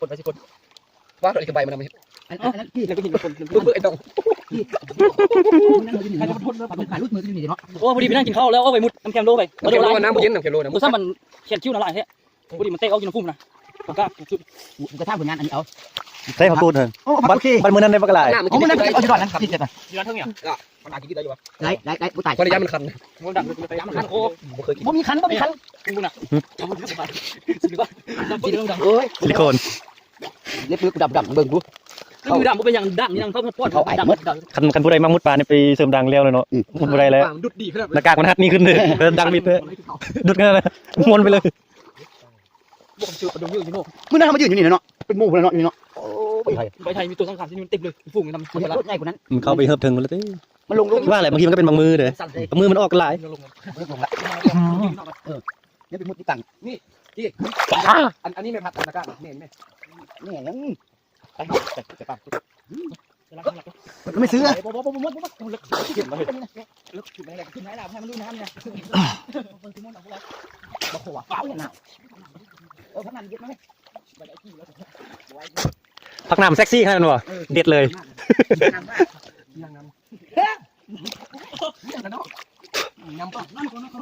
คนไปสิคนว่าเราจะใบมันทำไมอันนั้นพี่แล้วก็หินคนไอ้ตองใครจะมาทนแล้วผมขายรูดมือที่นี่เนาะโอ้พอดีไปนั่งกินข้าวแล้วเอาไปมุดน้ำแคมโลไปน้ำแคมโลน้ำเย็นน้ำแคมโลนะมุดซ้ำมันเขียนคิ้วน้ำลายแท้พอดีมันเตะเอากินน้ำพุ่มนะผมก็จะทำผลงานอันนี้เอาใช่เขาพูดเถอะบันมือนั้นได้ปะกระไรเอามือนั้นเอาที่ดอนนั้นที่เจ็ดอ่ะที่ดอนเท่าไหร่มันอาจจะกินได้อยู่วะได้ผู้ตายคนระยะมันคันมันดังระยะมันคันโอ้เคยกินมันมีคันมึงน่ะซิลิโคนเล็บมือดับเบิ่งกูมือดำมันเป็นอย่างดังอย่างเขาปอดเขาไอ้ดำคันผู้ใดมามุดปลาเนี่ยไปเสริมดังแล้วเลยเนาะมุดผู้ใดแล้วดุดดีขนาดหน้ากากมันฮัดนี่ขึ้นเลยดังมิดเลยดุดกันเลยม้วนไปเลยบ่ผมเชื่อดมยืดอยู่โน่มือนั้นเขามายืนอยู่นี่เนาะเป็นหมู่เนาะนี่เนาะใบไทยมีตัวสังขารที่มันติดเลยฟุ้งนำตัวใหญ่กว่านั้นมันเข้าไปเฮิบถึงแล้วที่มันลงว่าอะไรบางทีมันก็เป็นบางมือเลยมือมันออกหลายนี่เป็นมุดที่ตังนี่ที่อันนี้ไม่พัดตะก้านี่เห็นไหมนี่ยังไปปั๊บมันไม่ซื้อลึกเก็บมาเลยลึกขึ้นไหนขึ้นไหนล่ะให้มันดูน้ำเนี่ยบอกขวาเป้าหนาวพักน้ำเย็ดไหมพักน้ำเซ็กซี่ขนาดนั้นวะเด็ดเลย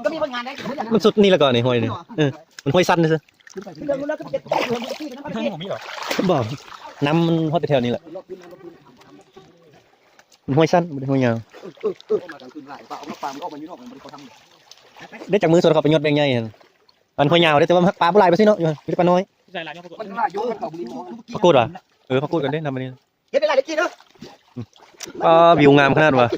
ก็มีผลงานได้มันสุดนี่ละก่อนนี่ห้อยนี่มันห้อยสั้นเลยสิบอกน้ำมันห้อยไปแถวนี้แหละมันห้อยสั้นมันห้อยยาวได้จากมือส่วนเขาไปยดแบงใหญ่มันห้อยยาวได้แต่ว่าปลาปลายไปสิเนาะอยู่ปลาน้อยพักกูดวะพักกูดกันได้ทำมันนี่เฮ็ดเป็นไรได้กินเนาะวิวงามขนาดวะ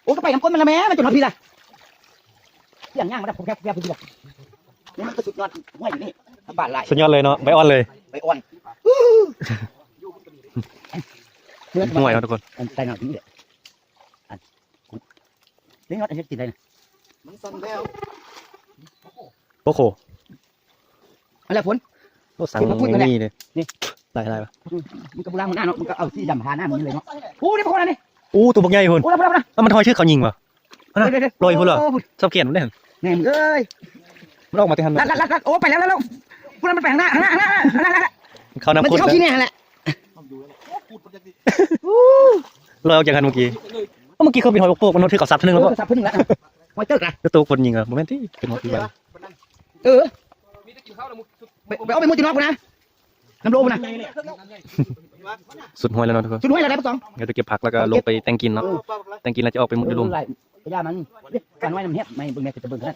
โอ้ก็ไปน้ำก้นมันละแม่มันจนทำพี่ละอย่างย่างมันผมแค่พี่ละนี่มันก็สุดยอดห้อยอยู่นี่บาทลายสุดยอดเลยเนาะใบอ่อนเลยใบอ่อนห่วยครับทุกคนใจหน่อยนี่แหละนี่ยอดอันนี้กินได้นะมันสั่นแล้วโอ้โหอะไรฝนโอ้สั่งนี่เลยนี่ได้ปะมันกระบุล่างมันหน้าเนาะมันก็เอาที่ดำหาหน้ามันเลยเนาะโอ้นี่พวกนั้นนี่ตัวพวกใหญ่คุณมันทอยชื่อเขายิงวะลอยคุณเหรอชอบเขียนมันได้แง่เอ้ยมันออกมาที่ทันลัดโอ้ไปแล้วพวกนั้นมันไปข้างหน้าเขานำมันเข้าที่นี่แหละลอยออกจากกันเมื่อกี้เขาเป็นหอยโป๊กมันที่เขาซับนึงแล้วก็ซับนึงแล้วหอยเติร์กอะตัวคนยิงอะโมเมนต์ที่เป็นหอยที่วันไปเอาไปมุดจีนอกนะน้ำโลนะสุดห้วยแล้วเนาะทุกคนสุดห้วยอะไรปะสองเดี๋ยวจะเก็บผักแล้วก็ลงไปแต่งกินเนาะแต่งกินแล้วจะออกไปมุดในลุมย่ามันการไว้น้ำเห็บไม่เบิ่งแม่จะเบิ่งนะ